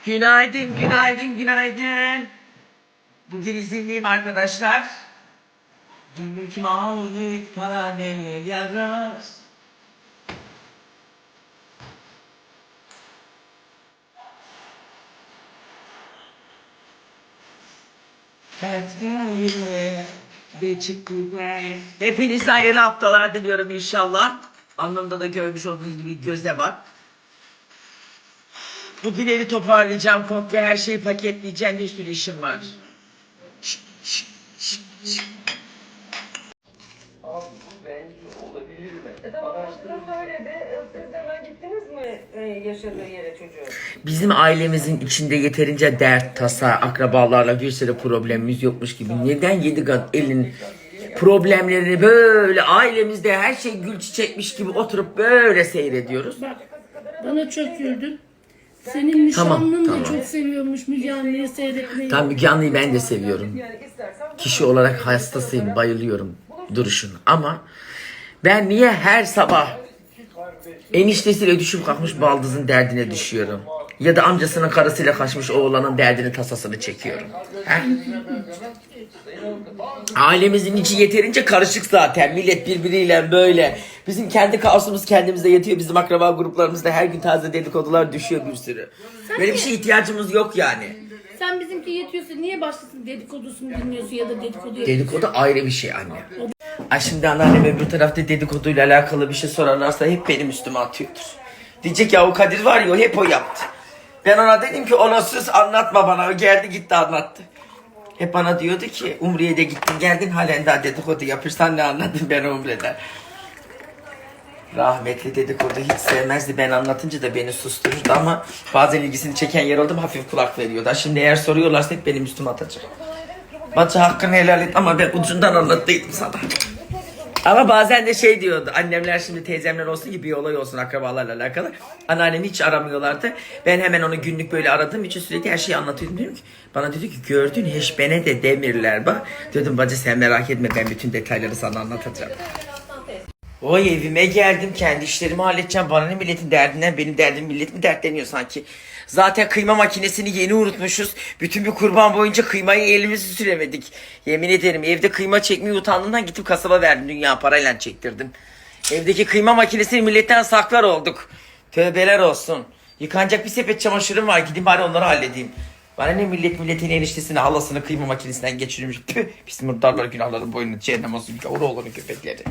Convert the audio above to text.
Günaydın, günaydın, günaydın. Bugün izinliyim arkadaşlar. Günlük mavi para ne yarar? Hepinize hayırlı haftalar diliyorum inşallah. Alnımda da görmüş olduğunuz gibi gözle var. Bugün evi toparlayacağım, komple her şeyi paketleyeceğim, bir sürü işim var. Siz hemen gittiniz mi yaşadığı yere çocuğun? Bizim ailemizin içinde yeterince dert, tasa, akrabalarla bir sürü problemimiz yokmuş gibi. Neden 7 kat elin problemlerini böyle ailemizde her şey gül çiçekmiş gibi oturup böyle seyrediyoruz? Bak, bana çok güldün. Senin nişanlın Tamam. da çok seviyormuş Müge Anlı'yı seyretmeyi. Tam Müge Anlı'yı ben de seviyorum. Kişi olarak hastasıyım, bayılıyorum duruşunu. Ama ben niye her sabah eniştesiyle düşüp kalkmış baldızın derdine düşüyorum? Ya da amcasının karısıyla kaçmış oğlanın derdini tasasını çekiyorum. He? Ailemizin içi yeterince karışık zaten. Millet birbiriyle böyle. Bizim kendi kaosumuz kendimize yetiyor. Bizim akraba gruplarımızda her gün taze dedikodular düşüyor bir sürü. Böyle bir şeye ihtiyacımız yok yani. Sen bizimki yetiyorsa niye başkasının dedikodusunu dinliyorsun ya da dedikodu Dedikodu ayrı bir şey anne. Ay şimdi anneannem öbür tarafta dedikoduyla alakalı bir şey sorarlarsa hep benim üstüme atıyordur. Diyecek ya o Kadir var ya hep o yaptı. Ben ona dedim ki ona sus anlatma bana. O geldi gitti anlattı. Hep bana diyordu ki Umre'ye gittin geldin halen daha dedikodu yapırsan ne anladın ben Umre'den. Rahmetli dedikodu hiç sevmezdi. Ben anlatınca da beni sustururdu ama bazen ilgisini çeken yer oldu mu hafif kulak veriyordu. Şimdi eğer soruyorlarsa hep benim üstüme atacak. Bacı hakkını helal et ama ben ucundan anlattıydım sana. Ama bazen de şey diyordu. Annemler şimdi teyzemler olsun ki bir olay olsun akrabalarla alakalı. Anneannemi hiç aramıyorlardı. Ben hemen onu günlük böyle aradığım için sürekli her şeyi anlatıyordum. Diyorum ki, bana dedi ki gördün heşbene de demirler bak. Dedim bacı sen merak etme ben bütün detayları sana anlatacağım. Oy evime geldim kendi işlerimi halledeceğim. Bana ne milletin derdinden benim derdim millet mi dertleniyor sanki. Zaten kıyma makinesini yeni unutmuşuz. Bütün bir kurban boyunca kıymayı elimizi süremedik. Yemin ederim evde kıyma çekmeyi utandığımdan gidip kasaba verdim. Dünya parayla çektirdim. Evdeki kıyma makinesini milletten saklar olduk. Tövbeler olsun. Yıkanacak bir sepet çamaşırım var. Gideyim bari onları halledeyim. Bana ne milletin eniştesini halasını kıyma makinesinden geçirmiş. Püh pis murdarlar günahların boynunu cehennem olsun. Oğlu oğlanın köpekleri.